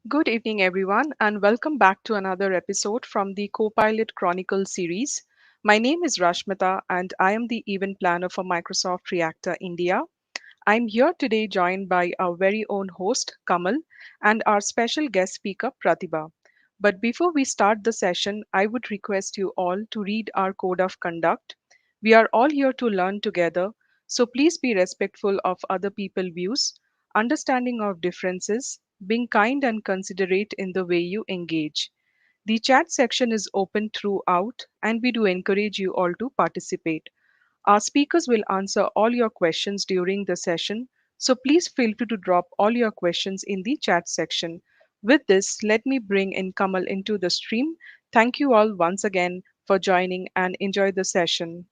Good evening, everyone, and welcome back to another episode from the Copilot Chronicle series. My name is Rashmita, and I am the event planner for Microsoft Reactor India. I'm here today joined by our very own host, Kamal, and our special guest speaker, Pratibha. But before we start the session, I would request you all to read our code of conduct. We are all here to learn together, so please be respectful of other people's views, understanding of differences, being kind and considerate in the way you engage. The chat section is open throughout, and we do encourage you all to participate. Our speakers will answer all your questions during the session, so please feel free to drop all your questions in the chat section. With this, let me bring in Kamal into the stream. Thank you all once again for joining and enjoy the session.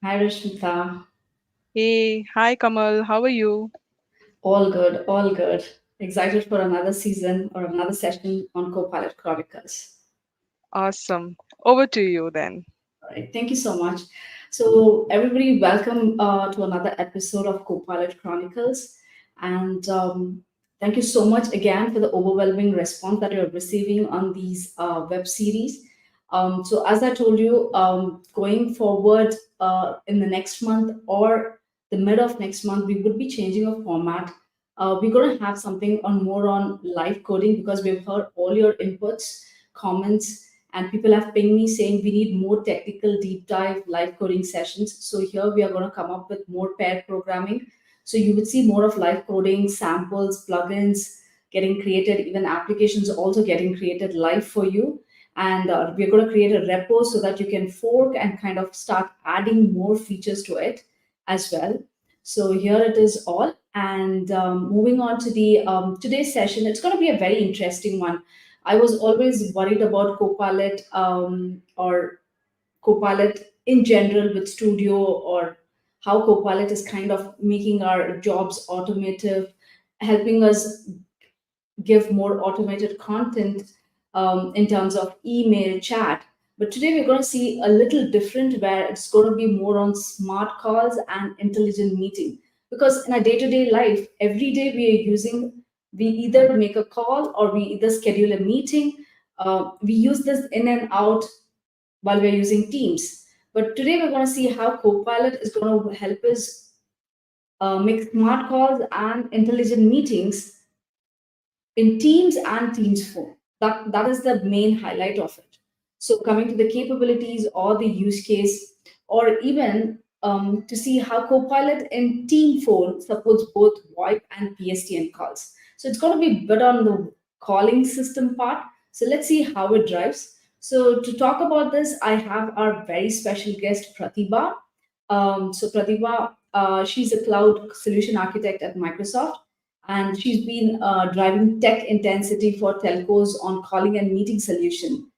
Hi Rashmita. Hey, hi Kamal, how are you? All good, all good. Excited for another season or another session on Copilot Chronicles. Awesome. Over to you then. All right, thank you so much. So, everybody, welcome to another episode of Copilot Chronicles. And thank you so much again for the overwhelming response that you're receiving on these web series. So, as I told you, going forward in the next month or the mid of next month, we would be changing a format. We're going to have something on more on live coding because we've heard all your inputs, comments, and people have pinged me saying we need more technical deep dive live coding sessions. So here we are going to come up with more pair programming. So you would see more of live coding, samples, plugins getting created, even applications also getting created live for you. And we're going to create a repo so that you can fork and kind of start adding more features to it as well. So here it is all. And moving on to the today's session, it's going to be a very interesting one. I was always worried about Copilot or Copilot in general with Studio, or how Copilot is kind of making our jobs automative, helping us give more automated content in terms of email, chat. But today we're going to see a little different where it's going to be more on smart calls and intelligent meeting. Because in our day to day life, every day we either make a call or we either schedule a meeting. We use this in and out while we're using Teams. But today we're going to see how Copilot is going to help us make smart calls and intelligent meetings in Teams and Teams Phone. That is the main highlight of it. So coming to the capabilities or the use case, or even to see how Copilot in Team Phone supports both VoIP and PSTN calls. So it's going to be a bit on the calling system part. So let's see how it drives. So to talk about this, I have our very special guest Pratibha. So Pratibha, she's a cloud solution architect at Microsoft, and she's been driving tech intensity for telcos on calling and meeting solution.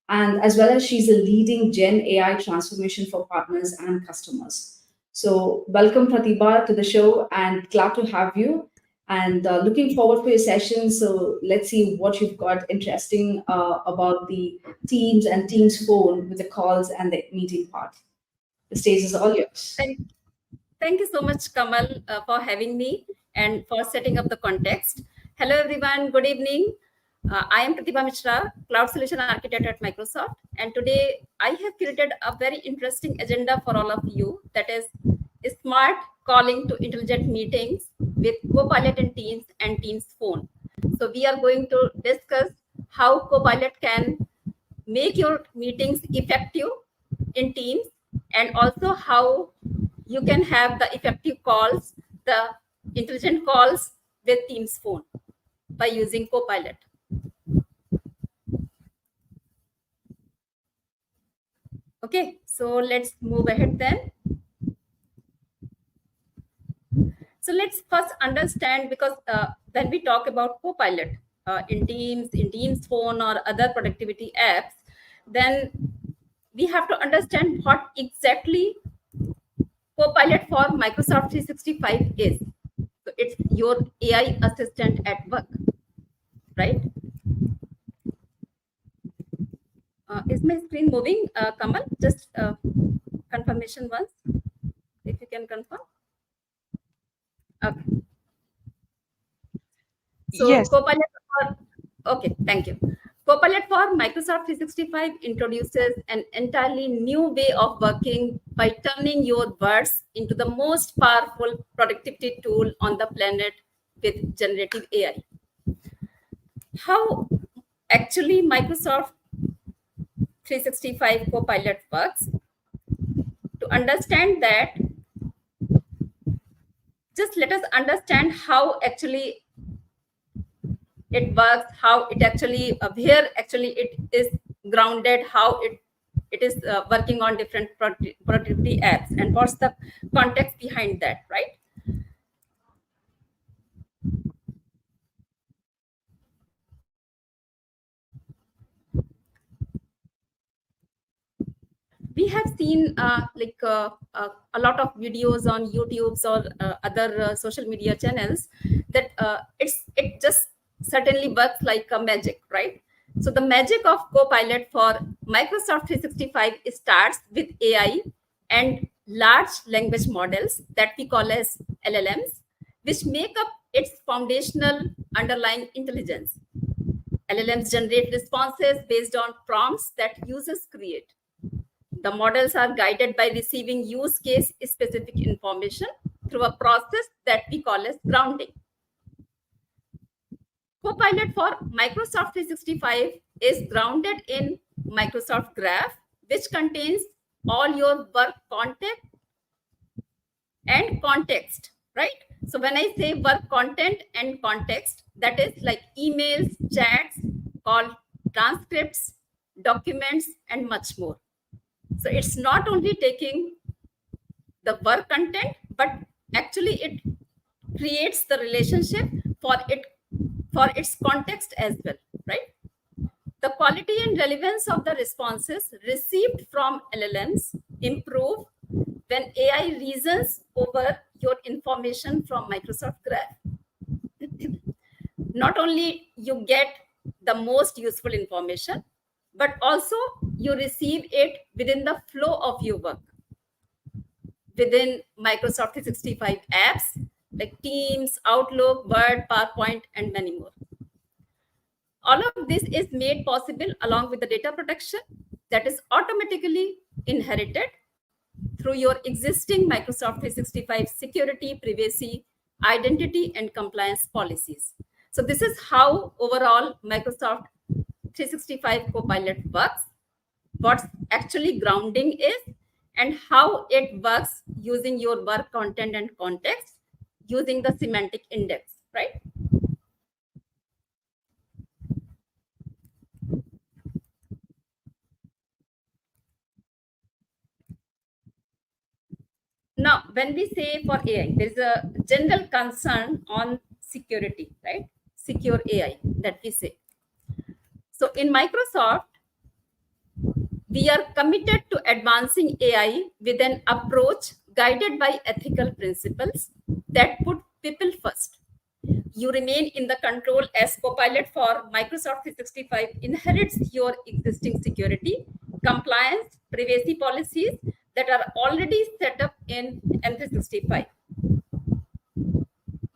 And as well as she's a leading Gen AI transformation for partners and customers. So welcome Pratibha to the show and glad to have you. And looking forward for your session. So let's see what you've got interesting about the Teams and Teams phone with the calls and the meeting part. The stage is all yours. Thank, thank you so much, Kamal, for having me and for setting up the context. Hello, everyone. Good evening. I am Pratibha Mishra, Cloud Solution Architect at Microsoft. And today I have created a very interesting agenda for all of you, that is smart calling to intelligent meetings with Copilot in Teams and Teams Phone. So we are going to discuss how Copilot can make your meetings effective in Teams, and also how you can have the effective calls, the intelligent calls with Teams Phone by using Copilot. Okay, so let's move ahead then. So let's first understand, because when we talk about Copilot in Teams Phone or other productivity apps, then we have to understand what exactly Copilot for Microsoft 365 is. So it's your AI assistant at work, right? Is my screen moving, Kamal? Just confirmation once, if you can confirm. Okay. So Yes. Copilot for, okay, thank you. Copilot for Microsoft 365 introduces an entirely new way of working by turning your words into the most powerful productivity tool on the planet with generative AI. How actually Microsoft 365 Copilot works? To understand that, just let us understand how actually it works, how it actually where actually it is grounded, how it is working on different productivity apps, and what's the context behind that, right? We have seen a lot of videos on YouTube's or other social media channels that it just certainly works like a magic, right? So the magic of Copilot for Microsoft 365 starts with AI and large language models that we call as LLMs, which make up its foundational underlying intelligence. LLMs generate responses based on prompts that users create. The models are guided by receiving use case specific information through a process that we call as grounding. Copilot for Microsoft 365 is grounded in Microsoft Graph, which contains all your work content and context, right? So when I say work content and context, that is like emails, chats, call transcripts, documents, and much more. So it's not only taking the work content, but actually it creates the relationship for its context as well, right? The quality and relevance of the responses received from LLMs improve when AI reasons over your information from Microsoft Graph. Not only you get the most useful information, but also you receive it within the flow of your work within Microsoft 365 apps like Teams, Outlook, Word, PowerPoint, and many more. All of this is made possible along with the data protection that is automatically inherited through your existing Microsoft 365 security, privacy, identity, and compliance policies. So this is how overall Microsoft 365 Copilot works, what actually grounding is, and how it works using your work content and context using the semantic index, right? Now, when we say for AI, there is a general concern on security, right? Secure AI that we say. So in Microsoft, we are committed to advancing AI with an approach guided by ethical principles that put people first. You remain in the control as Copilot for Microsoft 365 inherits your existing security, compliance, privacy policies that are already set up in M365.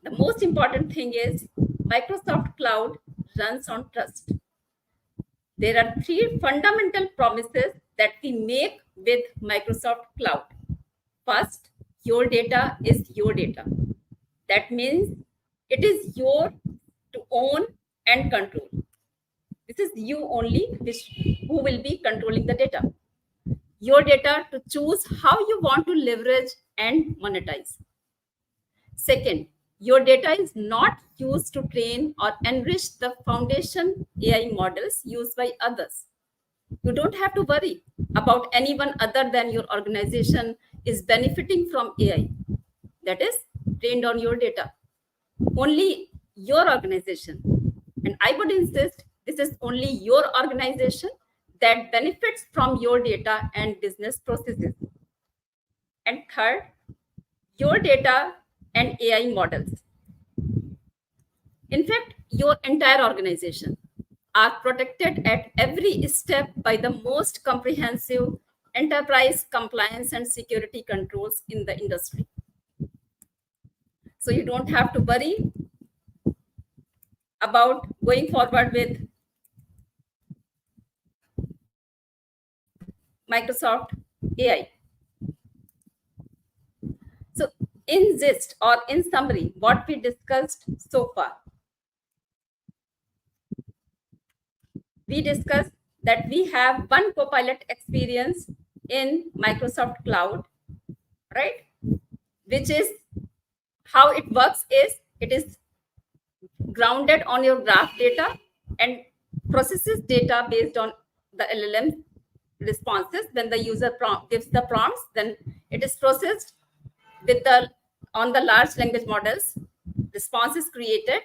The most important thing is Microsoft Cloud runs on trust. There are three fundamental promises that we make with Microsoft Cloud. First, your data is your data. That means it is your to own and control. This is you only who will be controlling the data. Your data to choose how you want to leverage and monetize. Second, your data is not used to train or enrich the foundation AI models used by others. You don't have to worry about anyone other than your organization is benefiting from AI that is trained on your data. Only your organization. And I would insist this is only your organization that benefits from your data and business processes. And third, your data and AI models. In fact, your entire organization are protected at every step by the most comprehensive enterprise compliance and security controls in the industry. So you don't have to worry about going forward with Microsoft AI. So, in gist or in summary, what we discussed so far, we discussed that we have one Copilot experience in Microsoft Cloud, right? Which is how it works is it is grounded on your graph data and processes data based on the LLM responses. When the user gives the prompts, then it is processed with the on the large language models. Response is created.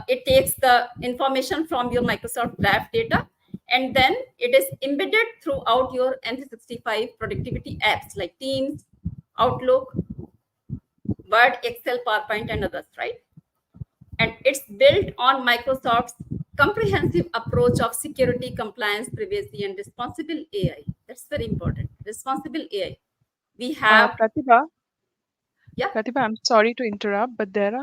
It takes the information from your Microsoft graph data, and then it is embedded throughout your M365 productivity apps like Teams, Outlook, Word, Excel, PowerPoint, and others, right? And it's built on Microsoft's comprehensive approach of security, compliance, privacy, and responsible AI. That's very important. Responsible AI. We have, Pratibha, yeah, Pratibha, I'm sorry to interrupt, but there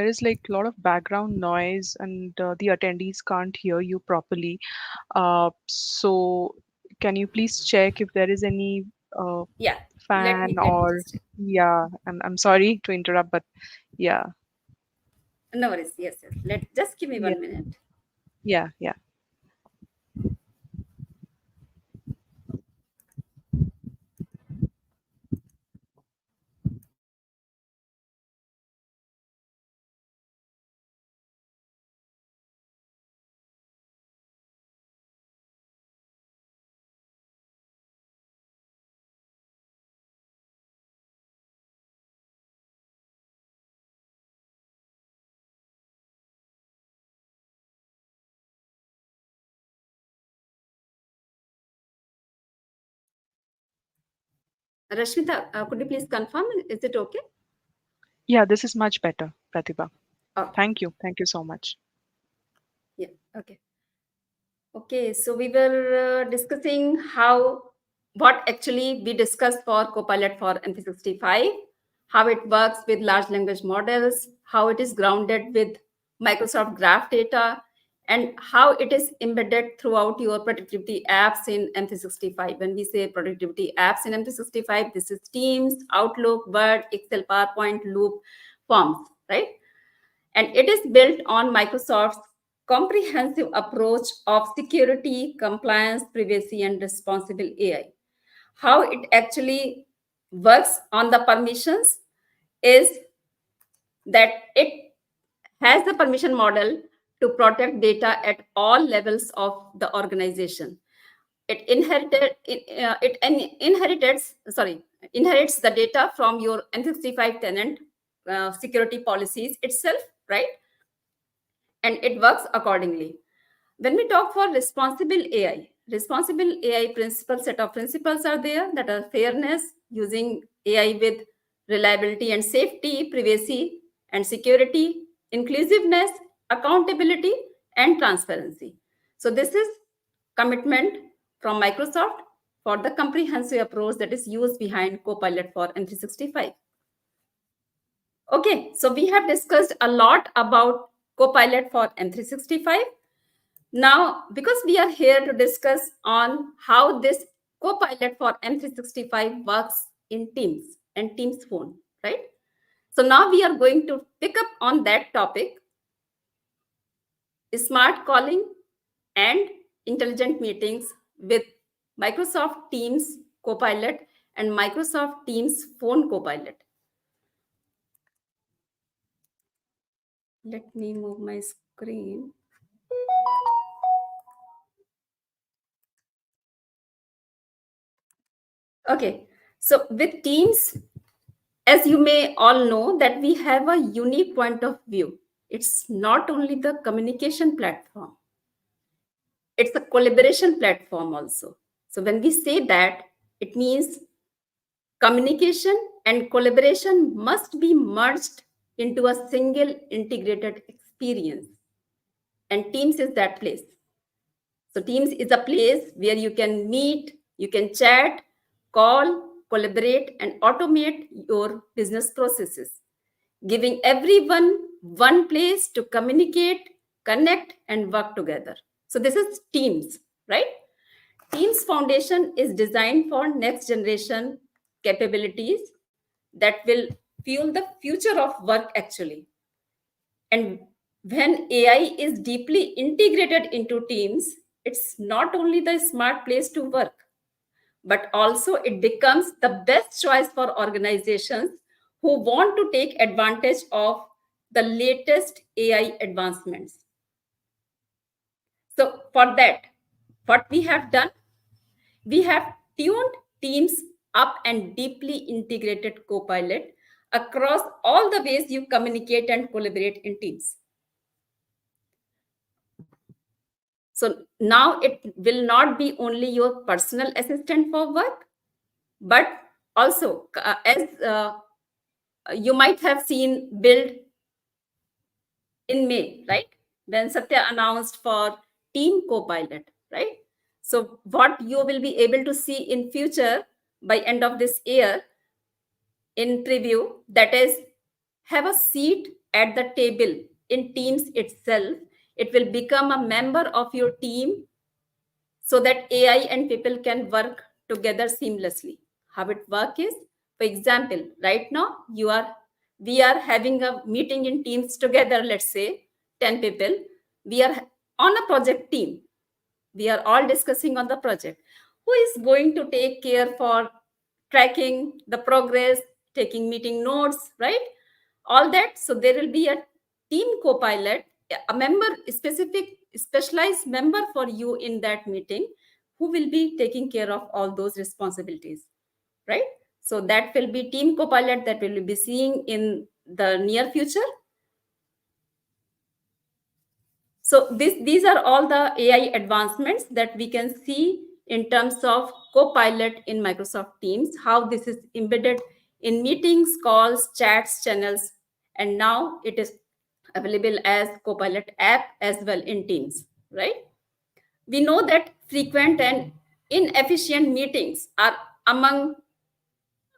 is like a lot of background noise, and the attendees can't hear you properly. So can you please check if there is any uh, yeah. fan Let me or just check. yeah, I'm sorry to interrupt, but yeah, No worries. Yes, yes. Just give me yeah, 1 minute. yeah. Rashmita, could you please confirm? Is it okay? Yeah, this is much better, Pratibha. Okay. Thank you so much. Yeah. Okay. Okay, so we were discussing what actually we discussed for Copilot for MP65, how it works with large language models, how it is grounded with Microsoft Graph data, and how it is embedded throughout your productivity apps in MP65. When we say productivity apps in MP65, this is Teams, Outlook, Word, Excel, PowerPoint, Loop, Forms, right? And it is built on Microsoft's comprehensive approach of security, compliance, privacy, and responsible AI. How it actually works on the permissions is that it has the permission model to protect data at all levels of the organization. It inherits the data from your N65 tenant security policies itself, right? And it works accordingly. When we talk for responsible AI principles, set of principles are there that are fairness, using AI with reliability and safety, privacy and security, inclusiveness, accountability, and transparency. So this is commitment from Microsoft for the comprehensive approach that is used behind Copilot for M365. Okay, so we have discussed a lot about Copilot for M365. Now, because we are here to discuss on how this Copilot for M365 works in Teams and Teams phone, right? So now we are going to pick up on that topic, smart calling and intelligent meetings with Microsoft Teams Copilot and Microsoft Teams phone Copilot. Let me move my screen. Okay, so with Teams, as you may all know, that we have a unique point of view. It's not only the communication platform, it's a collaboration platform also. So when we say that, it means communication and collaboration must be merged into a single integrated experience. And Teams is that place. So Teams is a place where you can meet, you can chat, call, collaborate, and automate your business processes, giving everyone one place to communicate, connect, and work together. So this is Teams, right? Teams Foundation is designed for next generation capabilities that will fuel the future of work actually. And when AI is deeply integrated into Teams, it's not only the smart place to work, but also it becomes the best choice for organizations who want to take advantage of the latest AI advancements. So, for that, what we have done, we have tuned Teams up and deeply integrated Copilot across all the ways you communicate and collaborate in Teams. So now it will not be only your personal assistant for work, but also as you might have seen build in May, right? When Satya announced for Team Copilot, right? So what you will be able to see in future by end of this year in preview, that is have a seat at the table in Teams itself. It will become a member of your team so that AI and people can work together seamlessly. How it work is, for example, right now we are having a meeting in Teams together, let's say 10 people. We are on a project team. We are all discussing on the project. Who is going to take care for tracking the progress, taking meeting notes, right? All that. So there will be a team co-pilot, a member, specific specialized member for you in that meeting, who will be taking care of all those responsibilities, right? So that will be team co-pilot that we will be seeing in the near future. So these are all the AI advancements that we can see in terms of Copilot in Microsoft Teams, how this is embedded in meetings, calls, chats, channels, and now it is available as Copilot app as well in Teams, right? We know that frequent and inefficient meetings are among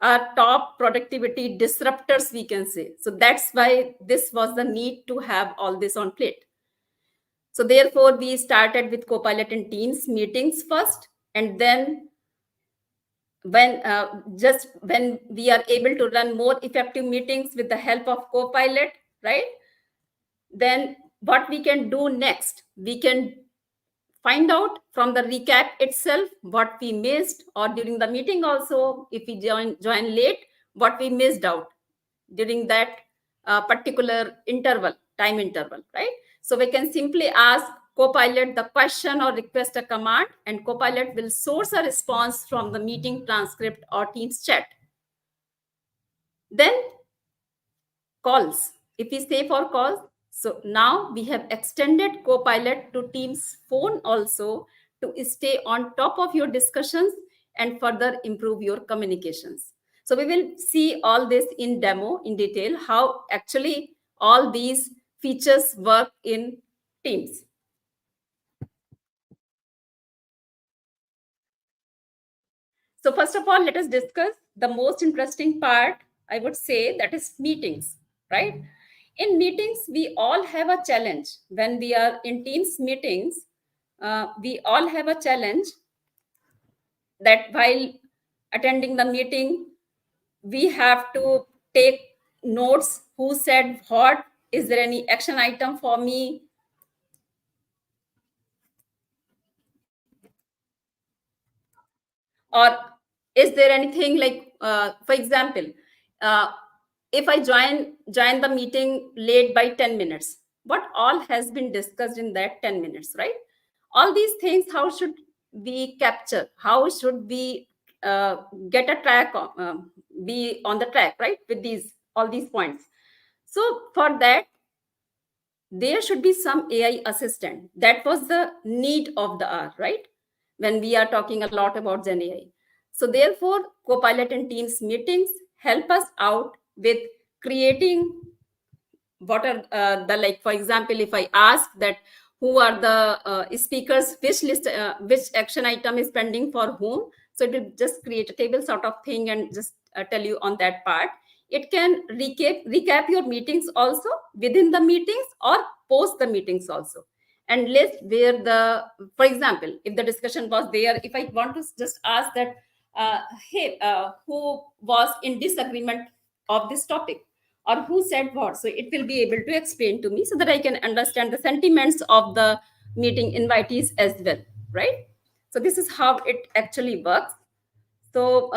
our top productivity disruptors, we can say. So that's why this was the need to have all this on plate. So therefore, we started with Copilot in Teams meetings first, and then when we are able to run more effective meetings with the help of Copilot, right? Then what we can do next, we can find out from the recap itself what we missed, or during the meeting also, if we join late, what we missed out during that particular time interval, right? So we can simply ask Copilot the question or request a command, and Copilot will source a response from the meeting transcript or Teams chat. Then calls. If we say for calls, so now we have extended Copilot to Teams phone also to stay on top of your discussions and further improve your communications. So we will see all this in demo in detail, how actually all these features work in Teams. So first of all, let us discuss the most interesting part, I would say, that is meetings, right? In meetings, we all have a challenge. When we are in Teams meetings, we all have a challenge that while attending the meeting, we have to take notes, who said what, is there any action item for me, or is there anything like for example, uh, if I join the meeting late by 10 minutes, what all has been discussed in that 10 minutes, right? All these things, how should we capture, how should we get a track be on the track, right, with these all these points. So for that, there should be some AI assistant. That was the need of the hour, right? When we are talking a lot about Gen AI. So therefore, Copilot and Teams meetings help us out with creating what are the, like, for example, if I ask that who are the speakers, which list, which action item is pending for whom, so it will just create a table sort of thing and just tell you on that part. It can recap your meetings also within the meetings or post the meetings also, and list where the, for example, if the discussion was there, if I want to just ask that, hey, who was in disagreement of this topic, or who said what, so it will be able to explain to me so that I can understand the sentiments of the meeting invitees as well, right? So this is how it actually works. So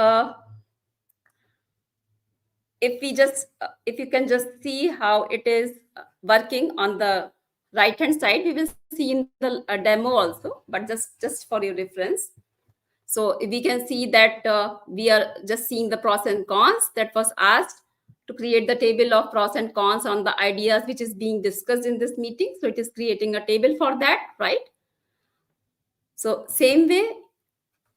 if you can just see how it is working on the right hand side, we will see in the demo also, but just for your reference. So we can see that we are just seeing the pros and cons that was asked to create the table of pros and cons on the ideas which is being discussed in this meeting. So it is creating a table for that, right? So same way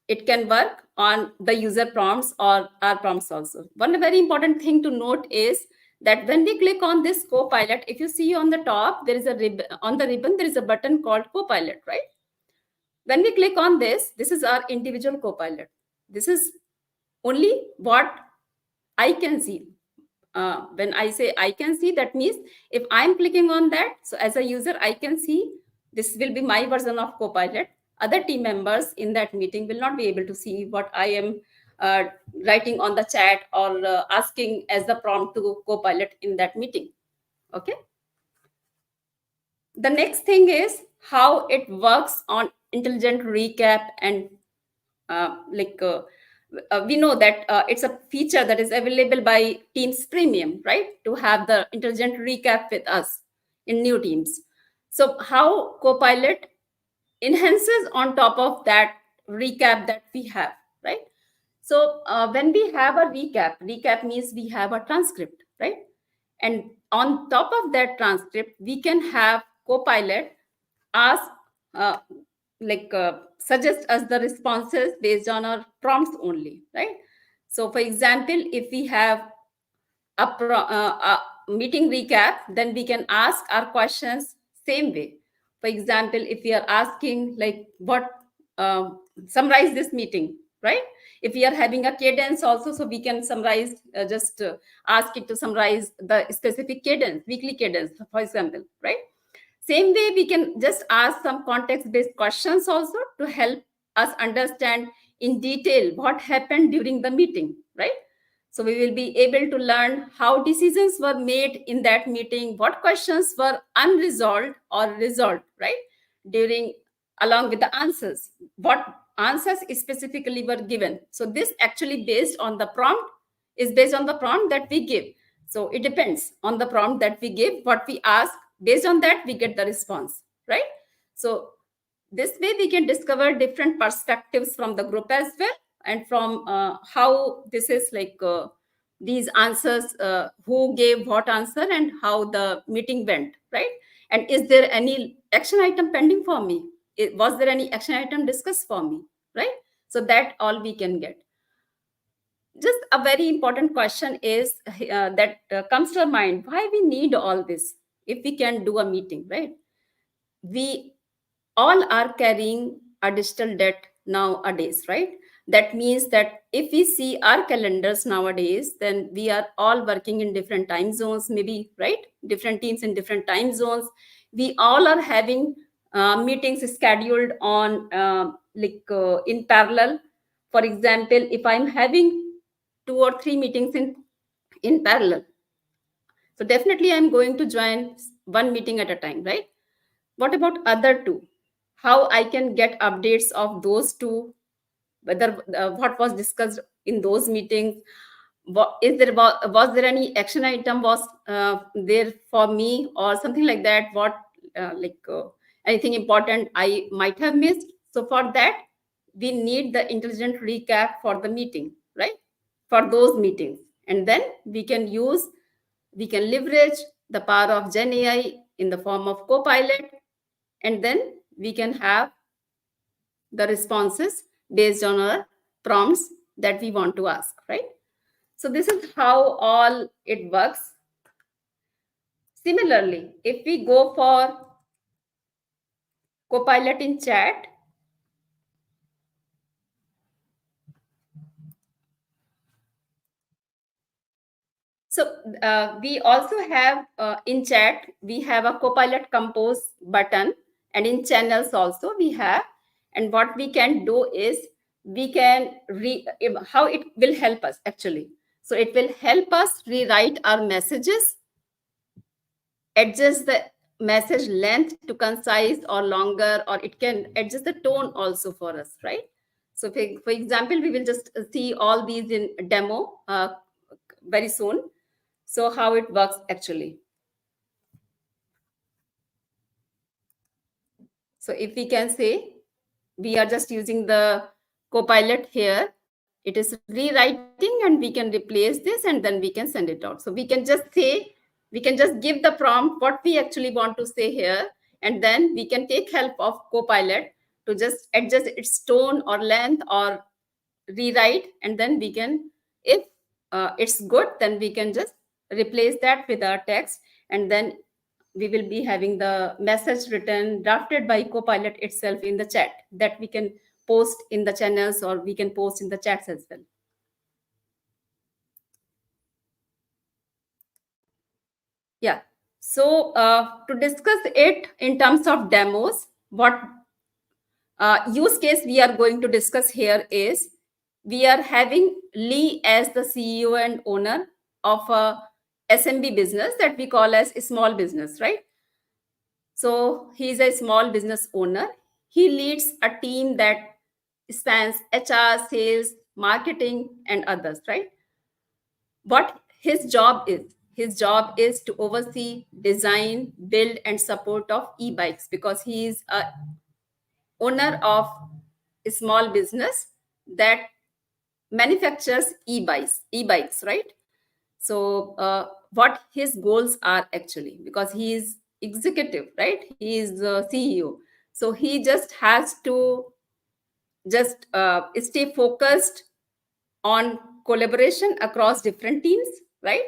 it can work on the user prompts or our prompts also. One very important thing to note is that when we click on this Copilot, if you see on the top, there is a ribbon, on the ribbon, there is a button called Copilot, right? When we click on this is our individual Copilot. This is only what I can see. When I say I can see, that means if I'm clicking on that, so as a user, I can see this will be my version of Copilot. Other team members in that meeting will not be able to see what I am uh, writing on the chat or asking as the prompt to Copilot in that meeting. Okay. The next thing is how it works on intelligent recap and like we know that it's a feature that is available by Teams Premium, right? To have the intelligent recap with us in new teams. So how Copilot enhances on top of that recap that we have, right? So when we have a recap means we have a transcript, right? And on top of that transcript, we can have Copilot ask, uh, suggest us the responses based on our prompts only, right? So for example, if we have a meeting recap, then we can ask our questions same way. For example, if we are asking like what, summarize this meeting, right? If we are having a cadence also, so we can summarize, just ask it to summarize the specific cadence, weekly cadence, for example, right? Same way, we can just ask some context based questions also to help us understand in detail what happened during the meeting, right? So we will be able to learn how decisions were made in that meeting, what questions were unresolved or resolved, right? During, along with the answers, what answers specifically were given. So this actually based on the prompt, is based on the prompt that we give. So it depends on the prompt that we give, what we ask, based on that we get the response, right? So this way we can discover different perspectives from the group as well, and from how this is like these answers, who gave what answer and how the meeting went, right? And is there any action item pending for me? Was there any action item discussed for me, right? So that all we can get. Just a very important question is that comes to our mind, why we need all this if we can do a meeting, right? We all are carrying a digital debt nowadays, right? That means that if we see our calendars nowadays, then we are all working in different time zones, maybe, right? Different teams in different time zones. We all are having meetings scheduled on in parallel. For example, if I'm having 2 or 3 meetings in parallel, so definitely I'm going to join one meeting at a time, right? What about other two? How I can get updates of those two, whether what was discussed in those meetings, what is there, was there any action item was there for me or something like that, what anything important I might have missed. So for that we need the intelligent recap for the meeting, right? For those meetings, and then we can leverage the power of Gen AI in the form of Copilot, and then we can have the responses based on our prompts that we want to ask, right? So this is how all it works. Similarly, if we go for Copilot in chat, So we also have in chat, we have a Copilot Compose button, and in channels also we have. And what we can do is we can how it will help us actually. So it will help us rewrite our messages, adjust the message length to concise or longer, or it can adjust the tone also for us, right? So for example, we will just see all these in demo very soon. So how it works actually. So if we can say, we are just using the Copilot here, it is rewriting and we can replace this and then we can send it out. So we can just say, we can just give the prompt what we actually want to say here, and then we can take help of Copilot to just adjust its tone or length or rewrite, and then we can, if it's good, then we can just replace that with our text, and then we will be having the message written drafted by Copilot itself in the chat that we can post in the channels, or we can post in the chats as well. Yeah. So to discuss it in terms of demos, what use case we are going to discuss here is, we are having Lee as the CEO and owner of a SMB business that we call as a small business, right? So he is a small business owner. He leads a team that spans HR, sales, marketing, and others, right? What his job is? His job is to oversee, design, build, and support of e-bikes, because he is a owner of a small business that manufactures e-bikes, right? So what his goals are actually, because he is executive, right? He is the CEO. So he just has to just stay focused on collaboration across different teams, right?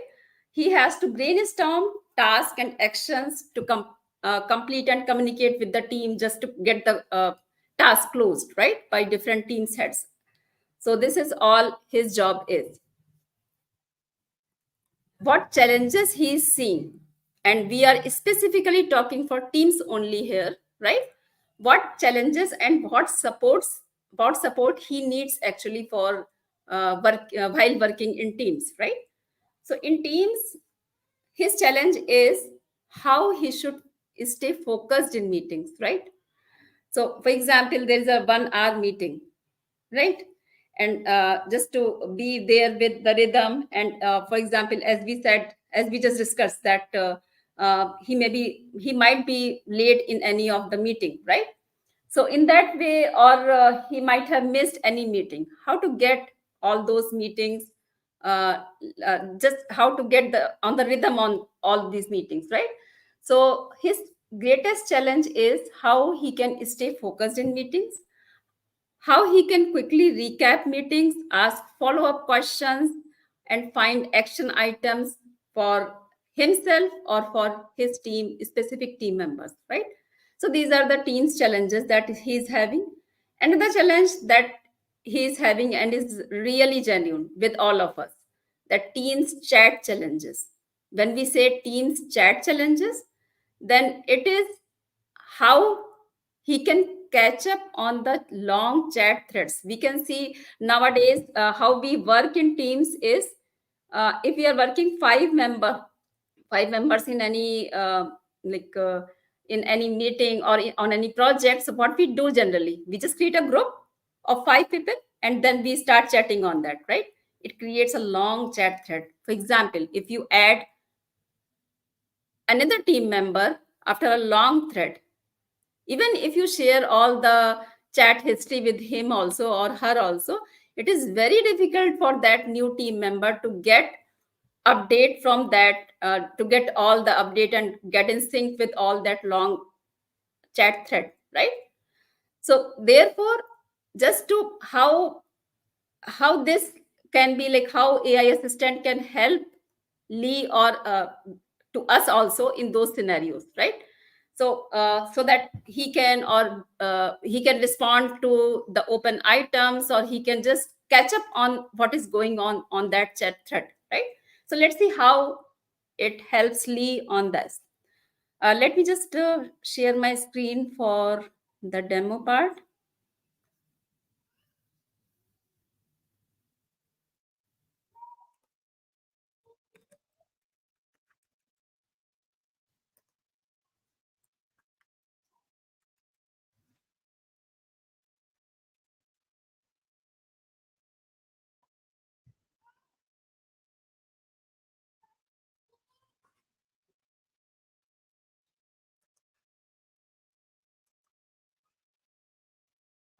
He has to brainstorm tasks and actions to complete and communicate with the team, just to get the task closed, right, by different teams heads. So this is all his job is. What challenges he is seeing, and we are specifically talking for teams only here, right? What challenges and what support he needs actually for work while working in teams, right? So in teams, his challenge is how he should stay focused in meetings, right? So for example, there is a 1 hour meeting, right? And just to be there with the rhythm, and for example, as we said, as we just discussed, that he might be late in any of the meeting, right? So in that way, or he might have missed any meeting. How to get all those meetings, uh, just how to get the on the rhythm on all these meetings, right? So his greatest challenge is how he can stay focused in meetings, how he can quickly recap meetings, ask follow-up questions, and find action items for himself or for his team, specific team members, right? So these are the team's challenges that he's having. Another challenge that he's having, and is really genuine with all of us, that teens chat challenges. When we say teens chat challenges, then it is how he can catch up on the long chat threads. We can see nowadays how we work in teams is, if we are working five members in any like in any meeting or on any project. So what we do generally, we just create a group of 5 people and then we start chatting on that, right? It creates a long chat thread. For example, if you add another team member after a long thread, even if you share all the chat history with him also or her also, it is very difficult for that new team member to get update from that, to get all the update and get in sync with all that long chat thread, right? So therefore, just to how this can be, like how AI assistant can help Lee or to us also in those scenarios, right? So so that he can, or he can respond to the open items, or he can just catch up on what is going on that chat thread, right? So let's see how it helps Lee on this. Let me just share my screen for the demo part.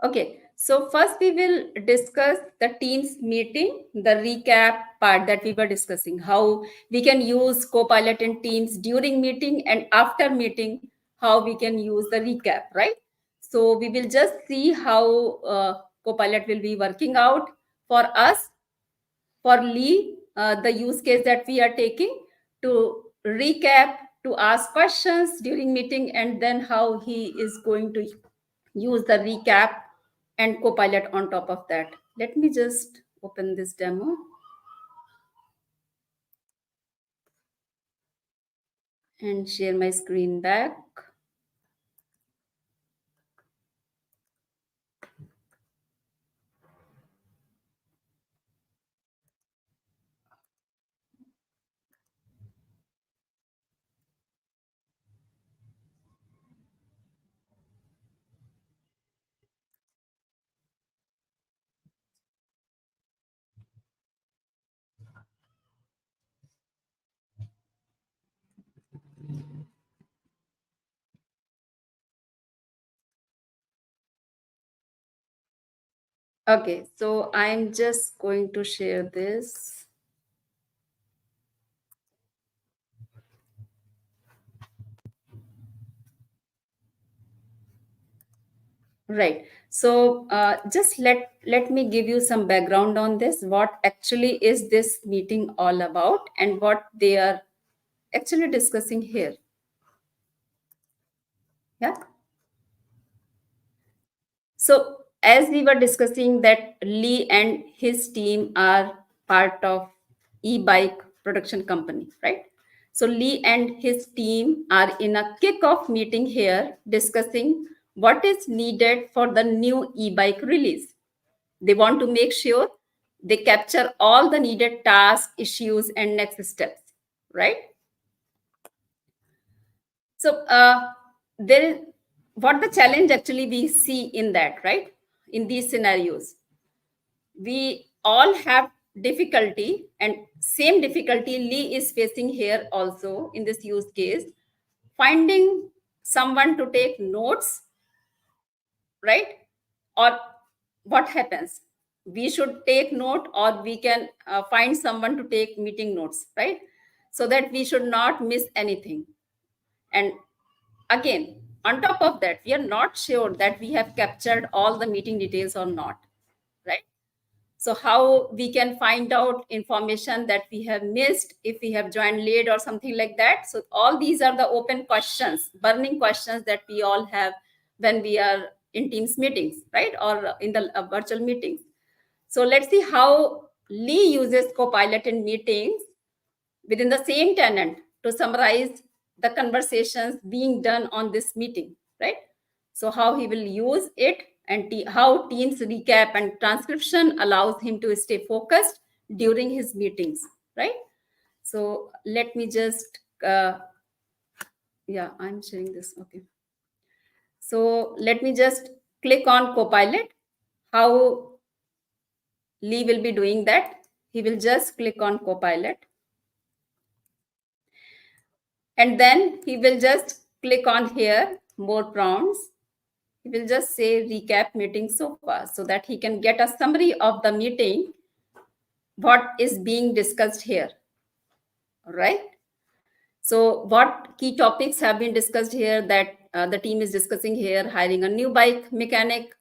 Okay, so first we will discuss the Teams meeting, the recap part that we were discussing, how we can use Copilot in Teams during meeting and after meeting, how we can use the recap, right? So we will just see how Copilot will be working out for us, for Lee, the use case that we are taking to recap, to ask questions during meeting, and then how he is going to use the recap and Copilot on top of that. Let me just open this demo and share my screen back. Okay, so I'm just going to share this. Right. So just let me give you some background on this. What actually is this meeting all about, and what they are actually discussing here? Yeah. So as we were discussing that Lee and his team are part of e-bike production company, right? So Lee and his team are in a kick-off meeting here discussing what is needed for the new e-bike release. They want to make sure they capture all the needed tasks, issues, and next steps, right? So there is what the challenge actually we see in that, right? In these scenarios, we all have difficulty, and same difficulty Lee is facing here also in this use case, finding someone to take notes, right? Or what happens? We should take note, or we can find someone to take meeting notes, right? So that we should not miss anything. And again, on top of that, we are not sure that we have captured all the meeting details or not, right? So how we can find out information that we have missed if we have joined late or something like that? So all these are the open questions, burning questions that we all have when we are in Teams meetings, right? Or in the virtual meetings. So let's see how Lee uses Copilot in meetings within the same tenant to summarize the conversations being done on this meeting, right? So how he will use it, and how Teams recap and transcription allows him to stay focused during his meetings, right? So let me just, yeah, I'm sharing this. Okay. So let me just click on Copilot. How Lee will be doing that? He will just click on Copilot, and then he will just click on here, more prompts. He will just say recap meeting so far, so that he can get a summary of the meeting, what is being discussed here, right? So what key topics have been discussed here that the team is discussing here: hiring a new bike mechanic,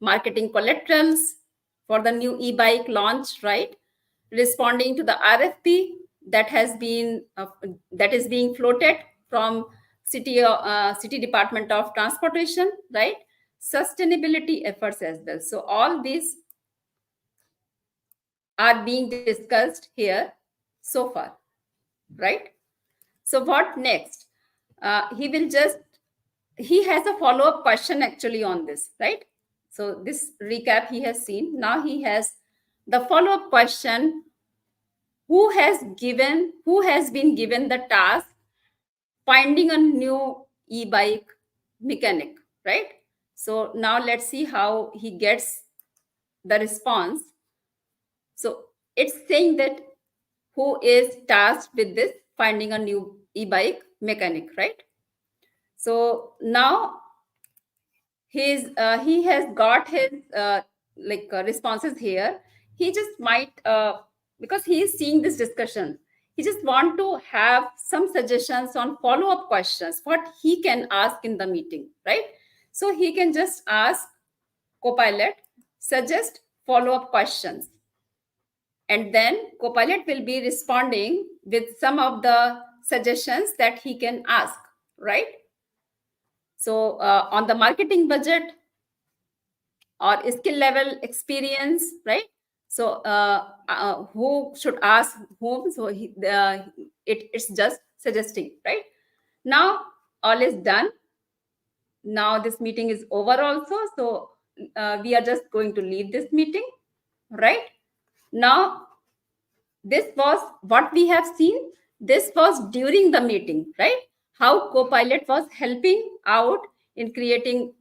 marketing collaterals for the new e-bike launch, right? Responding to the RFP that has been that is being floated from city department of transportation, right? Sustainability efforts as well. So all these are being discussed here. so far, right? So what next? He has a follow-up question actually on this, right? So this recap he has seen. Now he has the follow-up question: who has been given the task finding a new e-bike mechanic, right? So now let's see how he gets the response. So it's saying that who is tasked with this finding a new e-bike mechanic, right? So now he has got his responses here. He just might because he is seeing this discussion, he just want to have some suggestions on follow up questions what he can ask in the meeting, right? So he can just ask Copilot, suggest follow up questions, and then Copilot will be responding with some of the suggestions that he can ask, right? So on the marketing budget or skill level experience, right? So who should ask whom? So it's just suggesting, right? Now all is done. Now this meeting is over also. So we are just going to leave this meeting, right? Now this was what we have seen. This was during the meeting, right? How Copilot was helping out in creating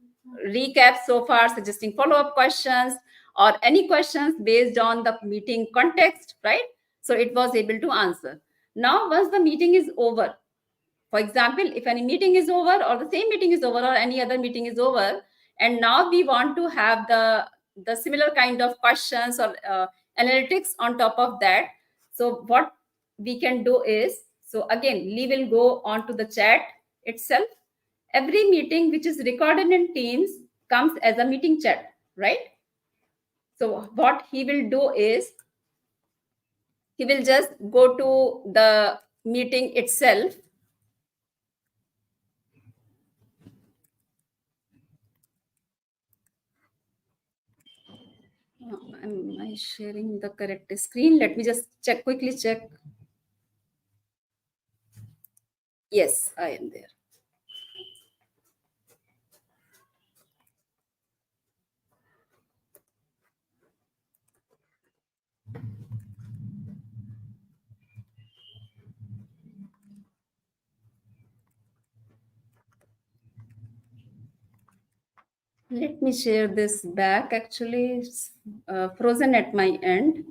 recaps so far, suggesting follow-up questions or any questions based on the meeting context, right? So it was able to answer. Now once the meeting is over, for example, if any meeting is over or the same meeting is over or any other meeting is over, and now we want to have the similar kind of questions or analytics on top of that. So what we can do is, so again, Lee will go on to the chat itself. Every meeting which is recorded in Teams comes as a meeting chat, right? So what he will do is, he will just go to the meeting itself. Am I sharing the correct screen? Let me just quickly check. Yes, I am there. Let me share this back. Actually, it's frozen at my end.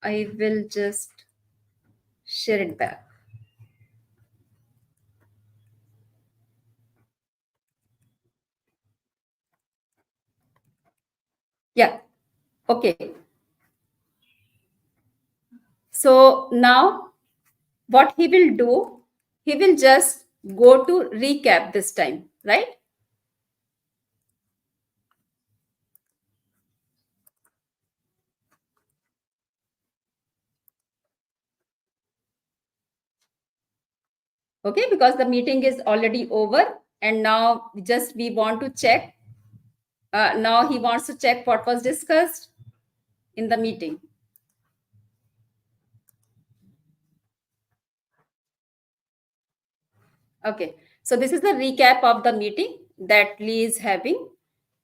I will just share it back. Yeah. Okay. So now what he will do, he will just go to recap this time, right? Okay, because the meeting is already over, and now just we want to check. Now he wants to check what was discussed in the meeting. Okay, so this is the recap of the meeting that Lee is having.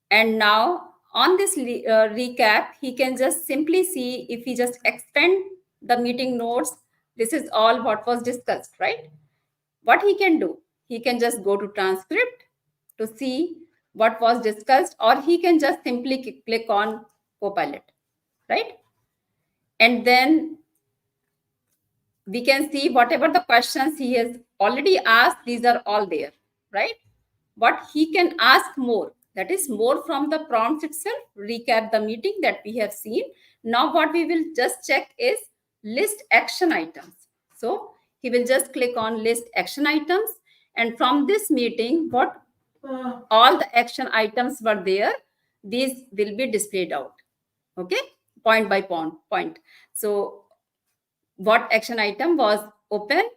And now on this recap, he can just simply see if he just expand the meeting notes. This is all what was discussed, right? What he can do, he can just go to transcript to see what was discussed, or he can just simply click on Copilot, right? And then we can see whatever the questions he has already asked, these are all there, right? But he can ask more, that is more from the prompts itself, recap the meeting that we have seen. Now what we will just check is list action items. So he will just click on list action items, and from this meeting, what all the action items were there, these will be displayed out. Okay, point by point. So what action item was open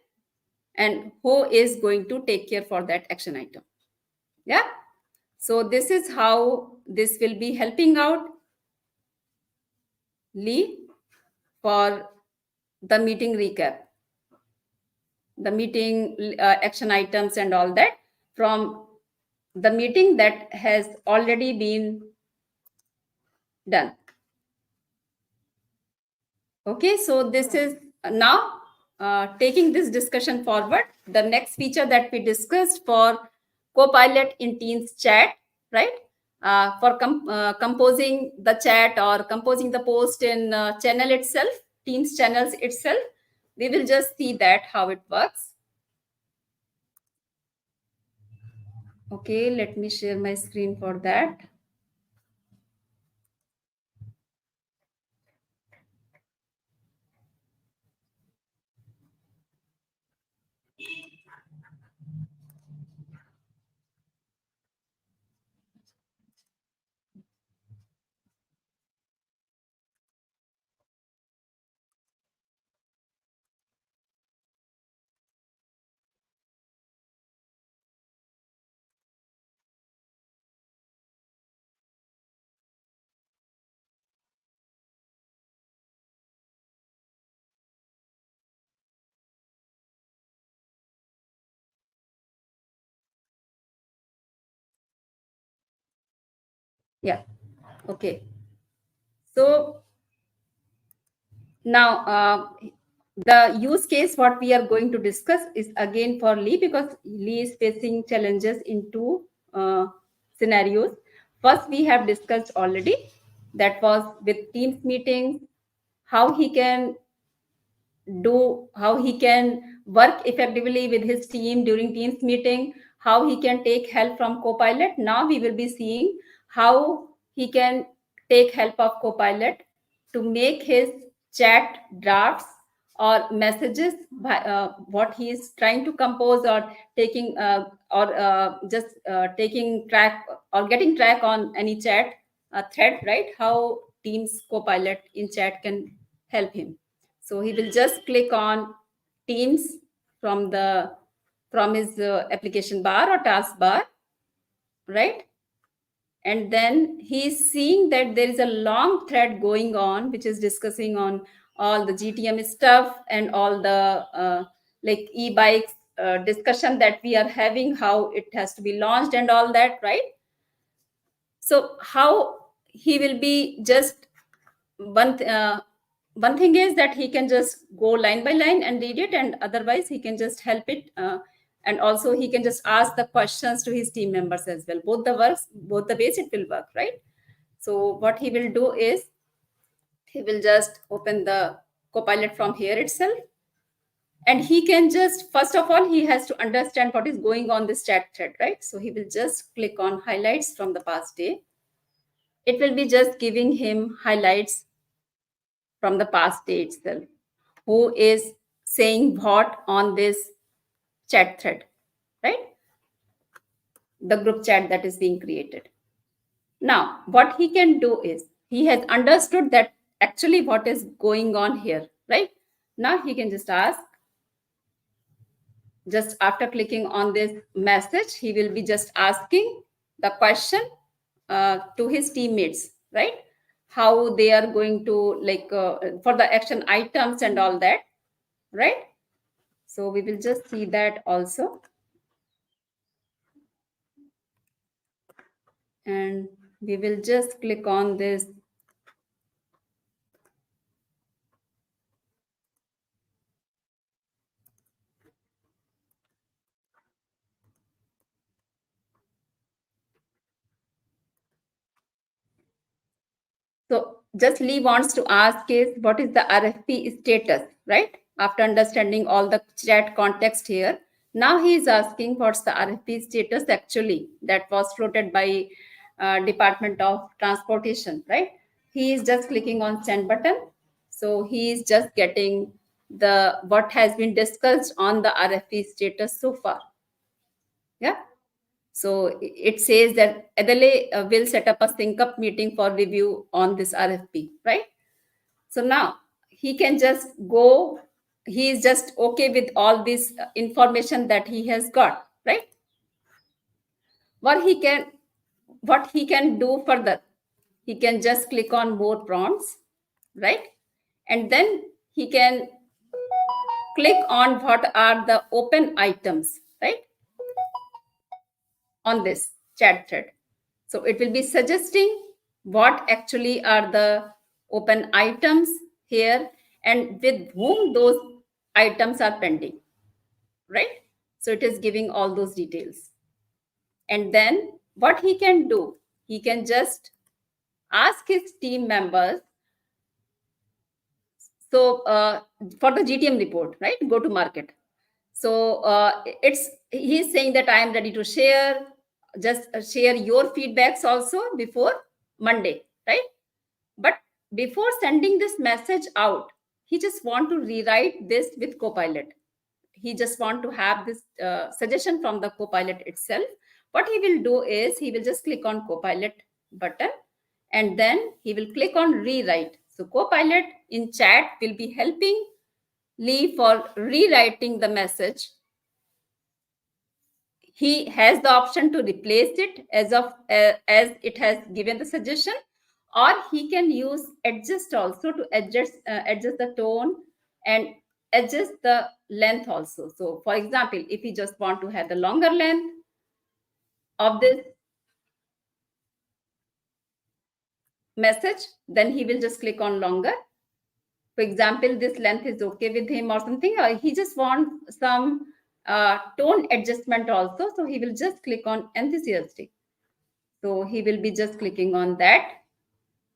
and who is going to take care for that action item. Yeah, so this is how this will be helping out Lee for the meeting recap, the meeting action items and all that from the meeting that has already been done. Okay, so this is now taking this discussion forward. The next feature that we discussed for Copilot in Teams chat, right? For composing the chat or composing the post in channel itself, Teams channels itself, we will just see that how it works. Okay, let me share my screen for that. Yeah, okay. So now, the use case what we are going to discuss is again for Lee, because Lee is facing challenges in two scenarios. First, we have discussed already, that was with Teams meetings, how he can how he can work effectively with his team during Teams meeting, how he can take help from Copilot. Now we will be seeing how he can take help of Copilot to make his chat drafts or messages, what he is trying to compose, or taking or just taking track or getting track on any chat thread, right? How Teams Copilot in chat can help him. So he will just click on Teams from the from his application bar or task bar, right? And then he's seeing that there is a long thread going on, which is discussing on all the GTM stuff and all the like e-bikes discussion that we are having, how it has to be launched and all that, right? So how he will be just one thing is that he can just go line by line and read it, and otherwise he can just help it, and also he can just ask the questions to his team members as well. Both the ways it will work, right? So what he will do is he will just open the Copilot from here itself, and he can just, first of all, he has to understand what is going on this chat thread, right? So he will just click on highlights from the past day. It will be just giving him highlights from the past day itself, who is saying what on this chat thread, right? The group chat that is being created. Now, what he can do is he has understood that actually what is going on here, right? Now he can just ask, just after clicking on this message, he will be just asking the question to his teammates, right? How they are going to, like, for the action items and all that, right? So we will just see that also. And we will just click on this. So just Lee wants to ask is what is the RFP status, right? After understanding all the chat context here, now he is asking what's the RFP status actually that was floated by Department of Transportation, right? He is just clicking on send button. So he is just getting the what has been discussed on the RFP status so far. Yeah. So it says that Adele will set up a sync up meeting for review on this RFP, right? So now he can just go, he is just okay with all this information that he has got, right? What he can do further, he can just click on more prompts, right? And then he can click on what are the open items, right, on this chat thread. So it will be suggesting what actually are the open items here and with whom those items are pending, right? So it is giving all those details. And then what he can do, he can just ask his team members. So for the GTM report, right, go to market. So he's saying that I am ready to share, just share your feedbacks also before Monday, right? But before sending this message out, he just want to rewrite this with Copilot. He just want to have this suggestion from the Copilot itself. What he will do is he will just click on Copilot button and then he will click on rewrite. So Copilot in chat will be helping Lee for rewriting the message. He has the option to replace it as it has given the suggestion, or he can use adjust also to adjust the tone and adjust the length also. So for example, if you just want to have the longer length of this message, then he will just click on longer. For example, this length is okay with him or something, or he just wants some tone adjustment also, so he will just click on enthusiastic. So he will be just clicking on that.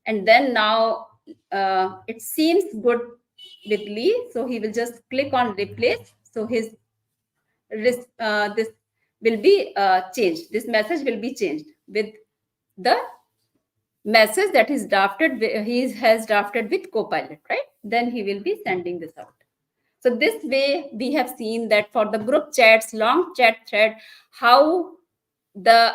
And then now it seems good with Lee. So he will just click on replace. So his this will be changed. This message will be changed with the message that is drafted. He has drafted with Copilot, right? Then he will be sending this out. So this way we have seen that for the group chats, long chat thread, how the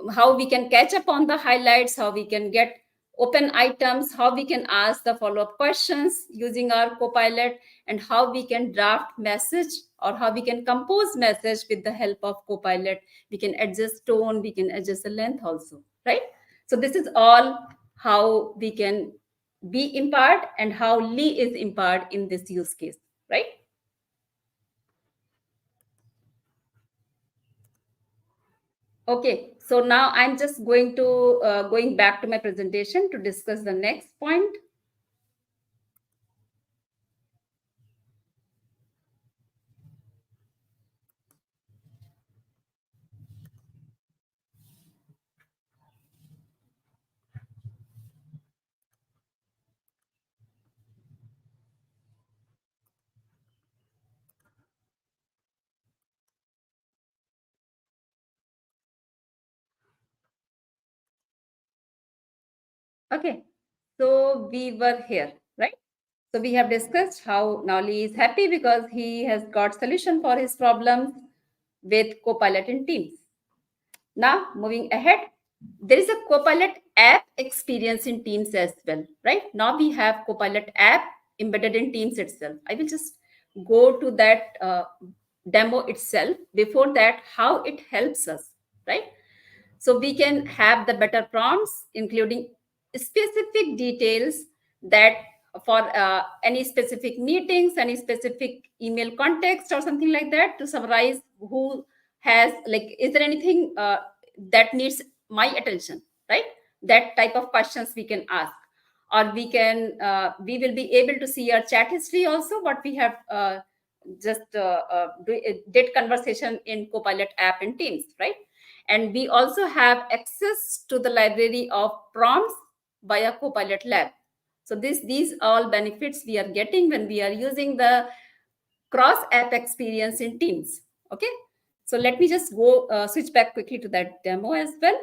how we can catch up on the highlights, how we can get open items, how we can ask the follow-up questions using our Copilot, and how we can draft message or how we can compose message with the help of Copilot. We can adjust tone, we can adjust the length also, right? So this is all how we can be empowered and how Lee is empowered in this use case, right? Okay, so now I'm just going to going back to my presentation to discuss the next point. Okay, so we were here, right? So we have discussed how Nali is happy because he has got solution for his problems with Copilot in Teams. Now, moving ahead, there is a Copilot app experience in Teams as well, right? Now we have Copilot app embedded in Teams itself. I will just go to that demo itself. Before that, how it helps us, right? So we can have the better prompts, including specific details that for any specific meetings, any specific email context or something like that to summarize who has like, is there anything that needs my attention, right? That type of questions we can ask, or we will be able to see our chat history also, what we have did conversation in Copilot app in Teams, right? And we also have access to the library of prompts via Copilot Lab. So these all benefits we are getting when we are using the cross app experience in Teams. Okay. So let me just go switch back quickly to that demo as well.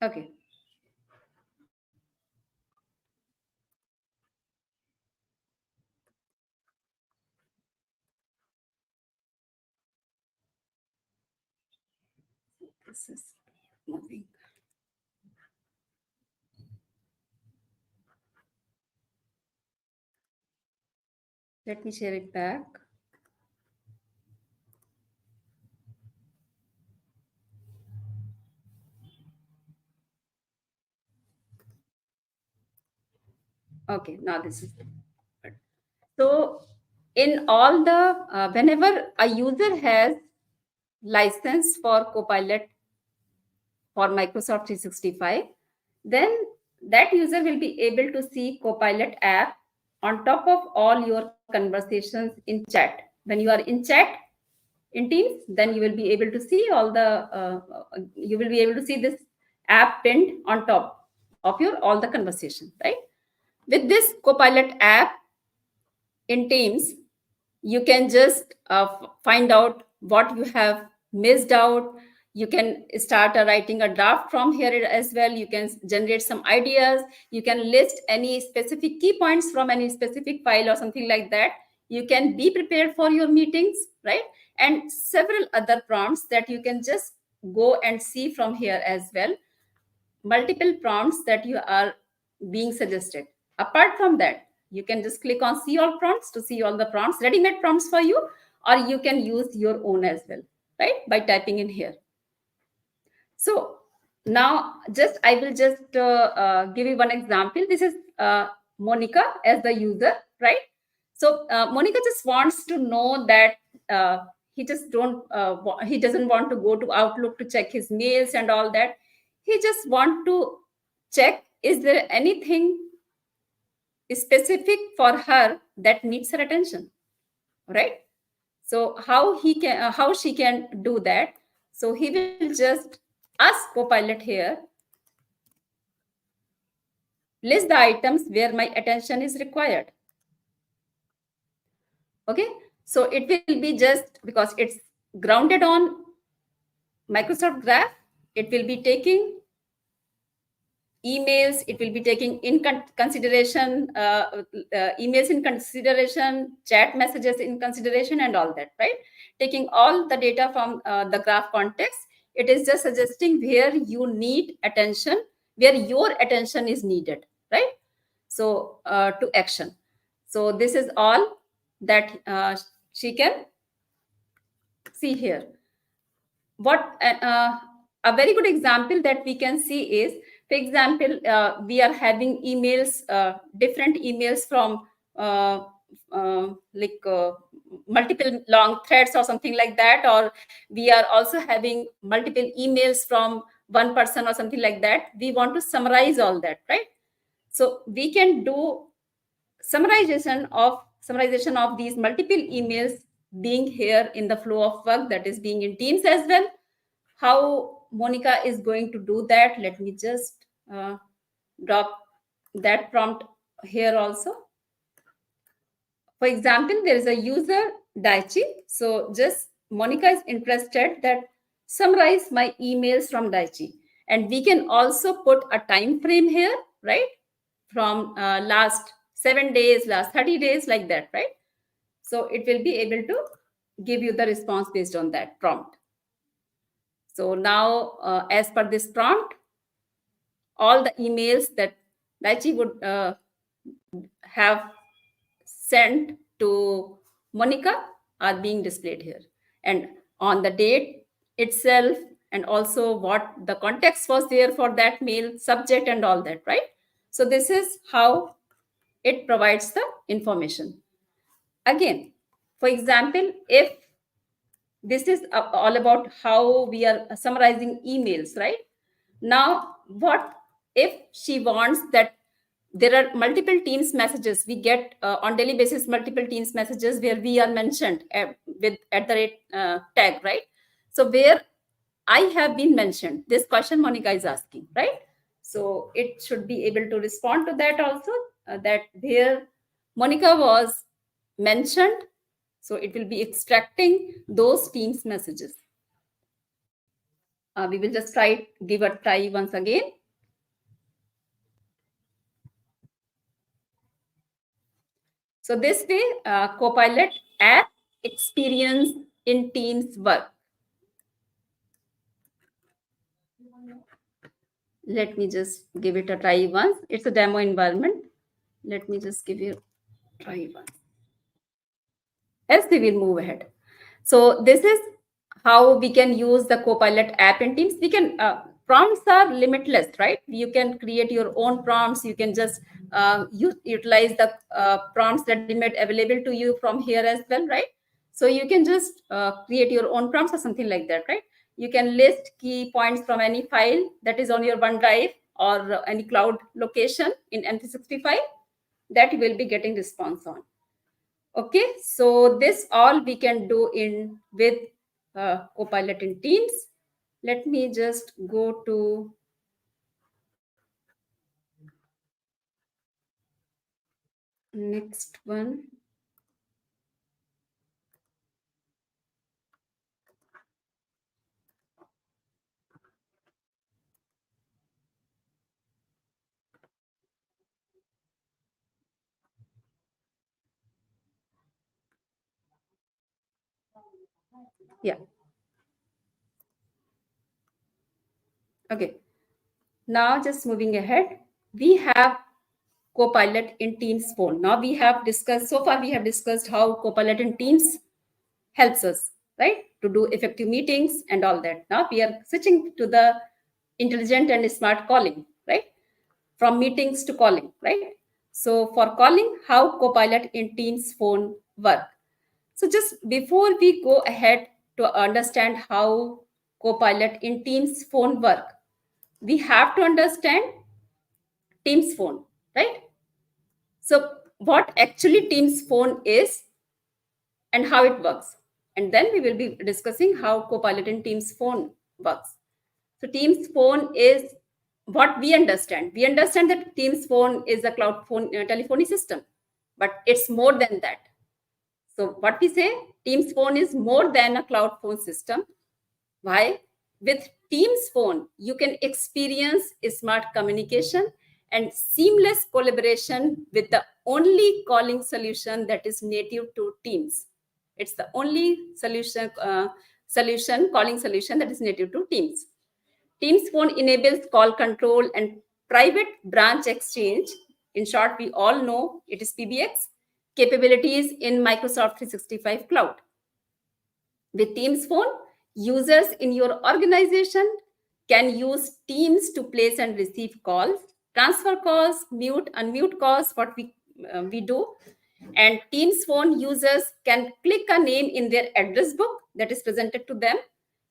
Okay. this is moving. Let me share it back. Okay, now this is good. So in all the whenever a user has license for Copilot for Microsoft 365, then that user will be able to see Copilot app on top of all your conversations in chat. When you are in chat in Teams, then you will be able to see all the you will be able to see this app pinned on top of your all the conversation, right? With this Copilot app in Teams, you can just find out what you have missed out. You can start writing a draft from here as well. You can generate some ideas. You can list any specific key points from any specific file or something like that. You can be prepared for your meetings, right? And several other prompts that you can just go and see from here as well. Multiple prompts that you are being suggested. Apart from that, you can just click on see all prompts to see all the prompts, ready-made prompts for you, or you can use your own as well, right? By typing in here. So now just I will just give you one example. This is Monica as the user, right? So Monica just wants to know that he doesn't want to go to Outlook to check his mails and all that. He just want to check, is there anything specific for her that needs her attention, right? So how she can do that? So he will just ask Copilot here, list the items where my attention is required. Okay, so it will be just because it's grounded on Microsoft Graph, it will be taking emails, it will be taking in consideration emails in consideration, chat messages in consideration, and all that, right? Taking all the data from the graph context, it is just suggesting where you need attention, where your attention is needed, right? So to action. So this is all that she can see here. What a very good example that we can see is, for example, we are having emails, different emails from uh, like multiple long threads or something like that, or we are also having multiple emails from one person or something like that. We want to summarize all that, right? So we can do summarization of these multiple emails being here in the flow of work that is being in Teams as well. How Monica is going to do that, let me just drop that prompt here also. For example, there is a user Daichi. So just Monica is interested that summarize my emails from Daichi, and we can also put a time frame here, right? From last 7 days, last 30 days, like that, right? So it will be able to give you the response based on that prompt. So now, as per this prompt, all the emails that Daichi would have sent to Monica are being displayed here. And on the date itself, and also what the context was there for that mail, subject, and all that, right? So this is how it provides the information. Again, for example, if this is all about how we are summarizing emails, right? Now, what if she wants that there are multiple Teams messages we get on daily basis, multiple Teams messages where we are mentioned with at the rate tag, right? So where I have been mentioned, this question Monica is asking, right? So it should be able to respond to that also, that where Monica was mentioned. So it will be extracting those Teams messages. We will just give a try once again. So this way, Copilot app experience in Teams work. Let me just give it a try once. It's a demo environment. Let me just give you a try once. Else we will move ahead. So this is how we can use the Copilot app in Teams. We can prompts are limitless, right? You can create your own prompts. You can just utilize the prompts ready-made available to you from here as well, right? So you can just create your own prompts or something like that, right? You can list key points from any file that is on your OneDrive or any cloud location in M365 that you will be getting response on. Okay, so this all we can do in with Copilot in Teams. Let me just go to next one. Yeah. Okay. Now just moving ahead, we have Copilot in Teams phone. Now we have discussed, so far we have discussed how Copilot in Teams helps us, right, to do effective meetings and all that. Now we are switching to the intelligent and smart calling, right? From meetings to calling, right? So for calling, how Copilot in Teams phone work. So just before we go ahead to understand how Copilot in Teams phone work, we have to understand Teams phone, right? So what actually Teams phone is and how it works. And then we will be discussing how Copilot in Teams phone works. So Teams phone is what we understand. We understand that Teams phone is a cloud phone telephony system, but it's more than that. So what we say, Teams phone is more than a cloud phone system. Why? With Teams phone, you can experience smart communication and seamless collaboration with the only calling solution that is native to Teams. It's the only calling solution that is native to Teams. Teams phone enables call control and private branch exchange. In short, we all know it is PBX capabilities in Microsoft 365 Cloud. With Teams phone, users in your organization can use Teams to place and receive calls, transfer calls, mute, unmute calls, what we do. And Teams phone users can click a name in their address book that is presented to them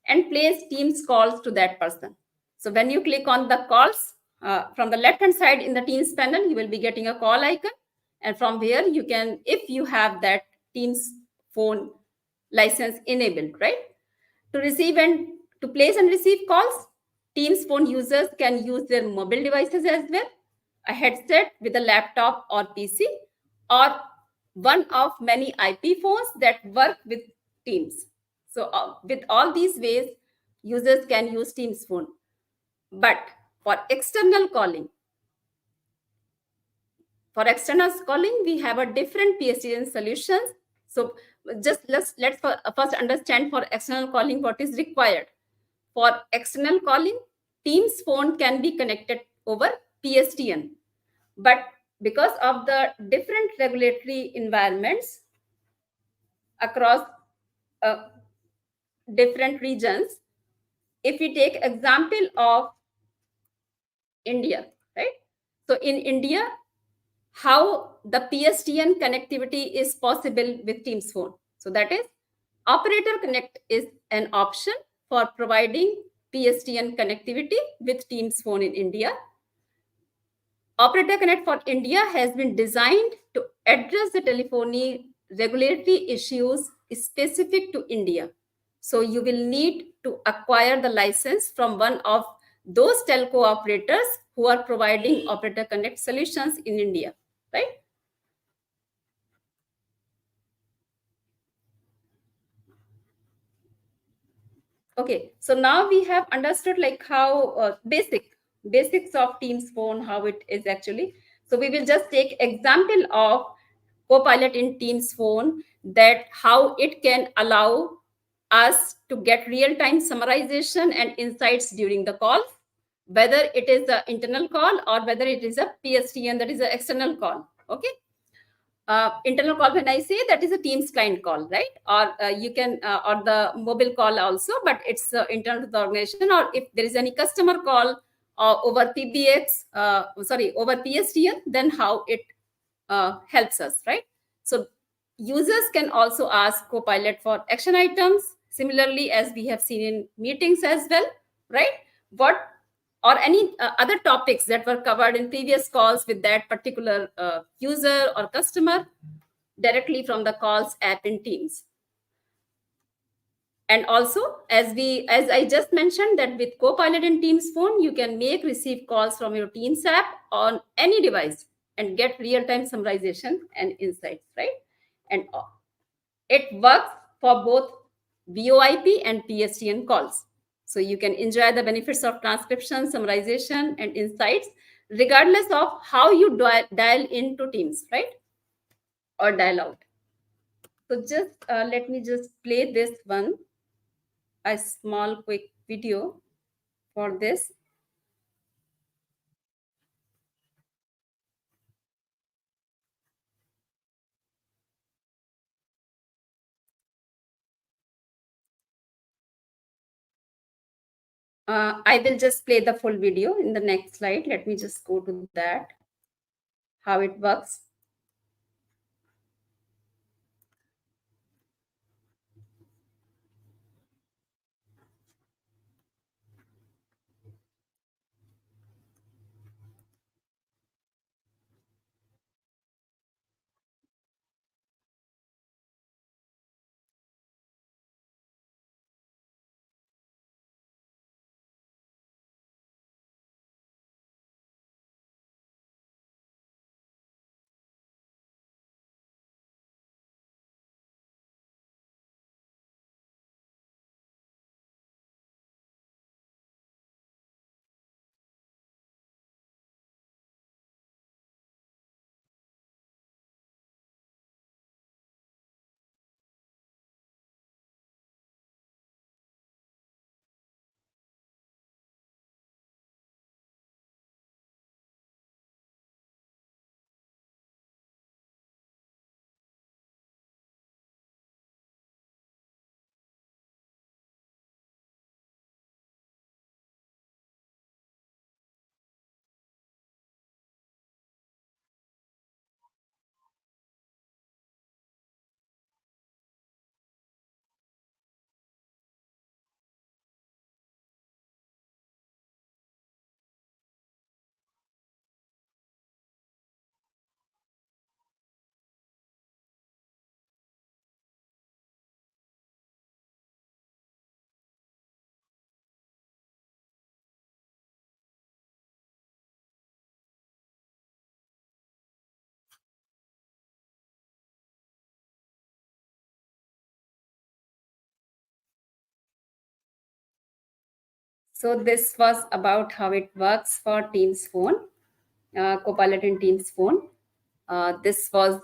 and place Teams calls to that person. So when you click on the calls from the left hand side in the Teams panel, you will be getting a call icon. And from here, you can, if you have that Teams phone license enabled, right? To receive and to place and receive calls, Teams phone users can use their mobile devices as well, a headset with a laptop or PC, or one of many IP phones that work with Teams. So with all these ways, users can use Teams phone. But for external calling, we have a different PSTN solutions. So just let's first understand for external calling what is required. For external calling, Teams phone can be connected over PSTN. But because of the different regulatory environments across uh, different regions, if we take example of India, right? So in India, how the PSTN connectivity is possible with Teams phone. So that is Operator Connect is an option for providing PSTN connectivity with Teams phone in India. Operator Connect for India has been designed to address the telephony regulatory issues specific to India. So you will need to acquire the license from one of those telco operators who are providing Operator Connect solutions in India, right? Okay, so now we have understood like how basics of Teams phone, how it is actually. So we will just take example of Copilot in Teams phone, that how it can allow us to get real-time summarization and insights during the call. whether it is the internal call or whether it is a PSTN, that is an external call. Okay. Internal call, when I say, that is a Teams client call, right? Or you can, or the mobile call also, but it's internal to the organization. Or if there is any customer call over PBX, sorry, over PSTN, then how it helps us, right? So users can also ask Copilot for action items, similarly as we have seen in meetings as well, right? What or any other topics that were covered in previous calls with that particular user or customer directly from the calls app in Teams. And also, as I just mentioned, that with Copilot in Teams phone, you can make receive calls from your Teams app on any device and get real-time summarization and insights, right? And it works for both VoIP and PSTN calls. So you can enjoy the benefits of transcription, summarization, and insights, regardless of how you dial into Teams, right? Or dial out. So just let me just play this one, a small quick video for this. I will just play the full video in the next slide. Let me just go to that, how it works. So this was about how it works for Teams phone, Copilot in Teams phone. This was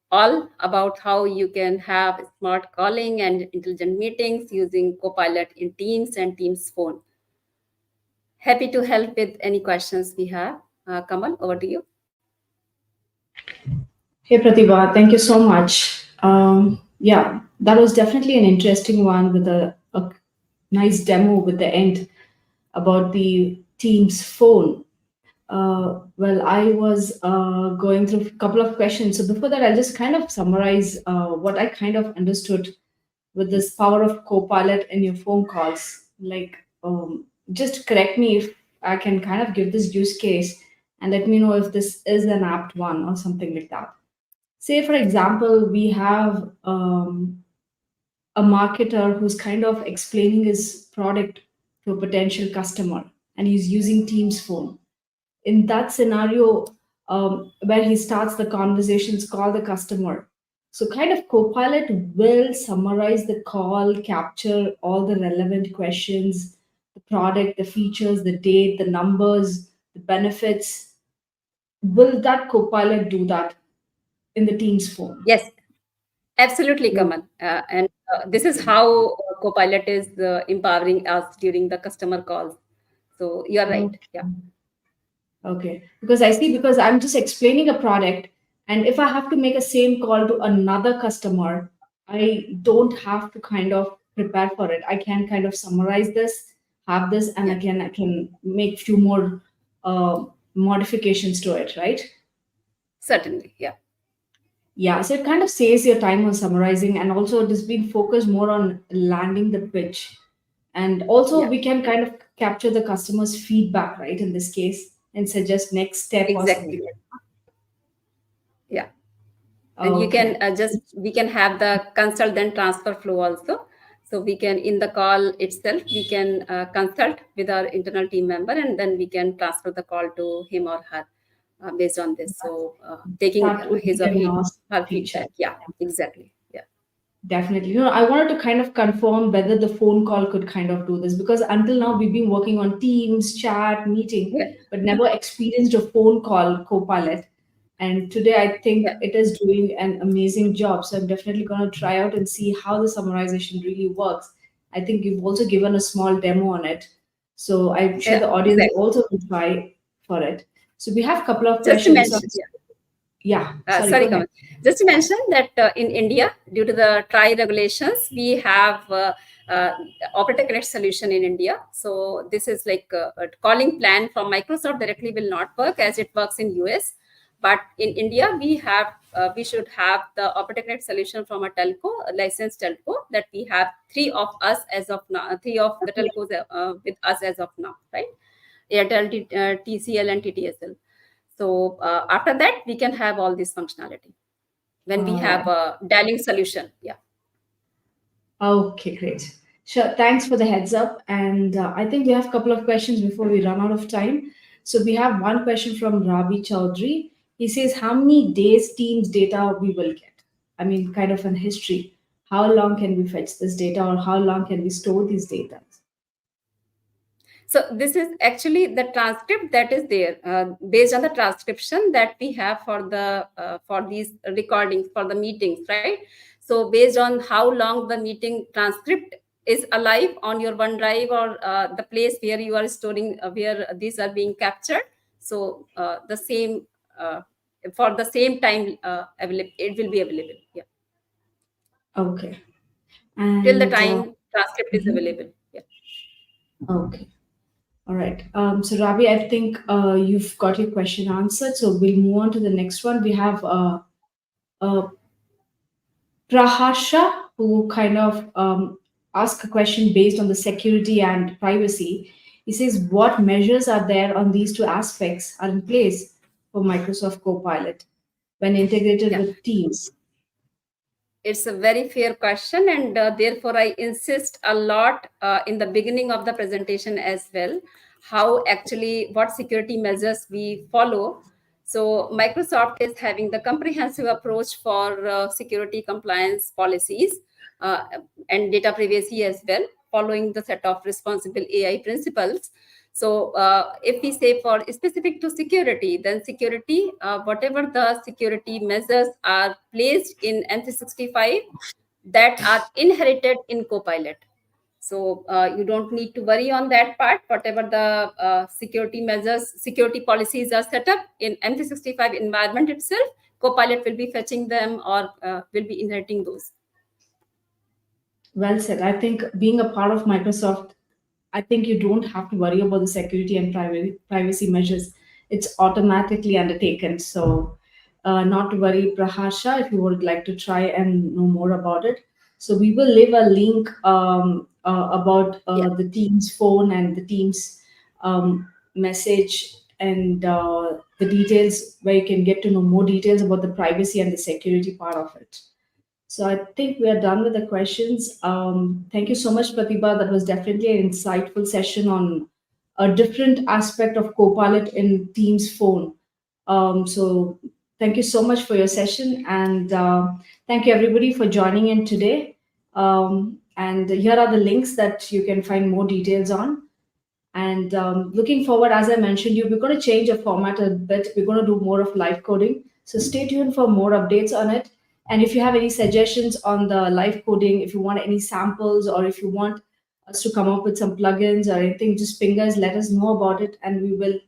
all about how you can have smart calling and intelligent meetings using Copilot in Teams and Teams phone. Happy to help with any questions we have. Kamal, over to you. Hey Pratibha, thank you so much. Yeah, that was definitely an interesting one with a nice demo with the end about the Teams phone. Well, I was going through a couple of questions. So before that, I'll just kind of summarize what I kind of understood with this power of Copilot in your phone calls. Like, just correct me if I can kind of give this use case and let me know if this is an apt one or something like that. Say, for example, we have a marketer who's kind of explaining his product to a potential customer and he's using Teams phone. In that scenario, where he starts the conversations, call the customer. So, kind of Copilot will summarize the call, capture all the relevant questions, the product, the features, the date, the numbers, the benefits. Will that Copilot do that in the Teams phone? Yes, absolutely, Yeah. Kamal. And this is how Copilot is empowering us during the customer calls. So you are right. Oh, Yeah. okay. Because I see, because I'm just explaining a product, and if I have to make a same call to another customer, I don't have to kind of prepare for it. I can kind of summarize this, have this, and Yeah. I can make few more uh, modifications to it, right? Certainly. Yeah. Yeah, so it kind of saves your time on summarizing, and also it is being focused more on landing the pitch. And also, Yeah. we can kind of capture the customer's feedback, right, in this case, and suggest next step or something Exactly. like Yeah. that. And you can Okay. just we can have the consult then transfer flow also. So we can in the call itself we can consult with our internal team member, and then we can transfer the call to him or her based on this. So taking That would his be or an awesome her feature. feedback. Yeah, exactly. Yeah. Definitely. I wanted to kind of confirm whether the phone call could kind of do this, because until now we've been working on Teams, chat, meeting, Yeah. but never experienced a phone call Copilot. And today I think Yeah. it is doing an amazing job. So I'm definitely going to try out and see how the summarization really works. I think you've also given a small demo on it. So I'm sure Yeah. the audience Exactly. also will try for it. So we have a couple of Just to questions. So, mention. Yeah. yeah, sorry, go Sorry, ahead. Kamal. Just to mention that in India, due to the TRI regulations, we have uh, operator connect solution in India. So this is like a calling plan from Microsoft directly will not work as it works in US. But in India, we should have the operator connect solution from a telco, a licensed telco, that we have three of us as of now, three of the telcos with us as of now, right? Airtel, TCL, and TTSL. So after that, we can have all this functionality when we All have right. a dialing solution. Yeah. Okay, great. Sure. Thanks for the heads up. And I think we have a couple of questions before we run out of time. So we have one question from Ravi Chaudhary. He says, how many days Teams data we will get? I mean, kind of an history. How long can we fetch this data, or how long can we store these data? So this is actually the transcript that is there based on the transcription that we have for these recordings for the meetings, right? So based on how long the meeting transcript is alive on your OneDrive or the place where you are storing, where these are being captured. So the same for the same time available, it will be available. Yeah, Okay. till the And time transcript is mhm. available. Yeah. Okay. All right. So Ravi, I think you've got your question answered. So we'll move on to the next one. We have uh, Prahasha, who kind of asked a question based on the security and privacy. He says, what measures are there on these two aspects are in place for Microsoft Copilot when integrated Yeah. with Teams? It's a very fair question, and therefore I insist a lot in the beginning of the presentation as well, how actually what security measures we follow. So Microsoft is having the comprehensive approach for security compliance policies uh, and data privacy as well, following the set of responsible AI principles. So if we say for specific to security, then security, whatever the security measures are placed in M365 that are inherited in Copilot. So you don't need to worry on that part. Whatever the security measures, security policies are set up in M365 environment itself, Copilot will be fetching them or will be inheriting those. Well said. I think being a part of Microsoft, I think you don't have to worry about the security and privacy measures. It's automatically undertaken. So, not to worry, Prahasha, if you would like to try and know more about it. So, we will leave a link about Yeah, the Teams phone and the Teams message, and the details where you can get to know more details about the privacy and the security part of it. So I think we are done with the questions. Thank you so much, Pratibha. That was definitely an insightful session on a different aspect of Copilot in Teams phone. So thank you so much for your session, and thank you everybody for joining in today. And here are the links that you can find more details on. And looking forward, as I mentioned, we're going to change the format a bit. We're going to do more of live coding. So stay tuned for more updates on it. And if you have any suggestions on the live coding, if you want any samples, or if you want us to come up with some plugins or anything, just ping us, let us know about it, and we will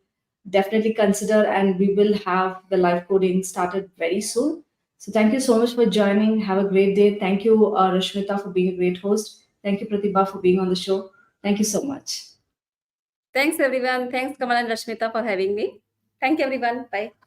definitely consider, and we will have the live coding started very soon. So thank you so much for joining. Have a great day. Thank you, Rashmita, for being a great host. Thank you, Pratibha, for being on the show. Thank you so much. Thanks, everyone. Thanks, Kamal and Rashmita, for having me. Thank you, everyone. Bye.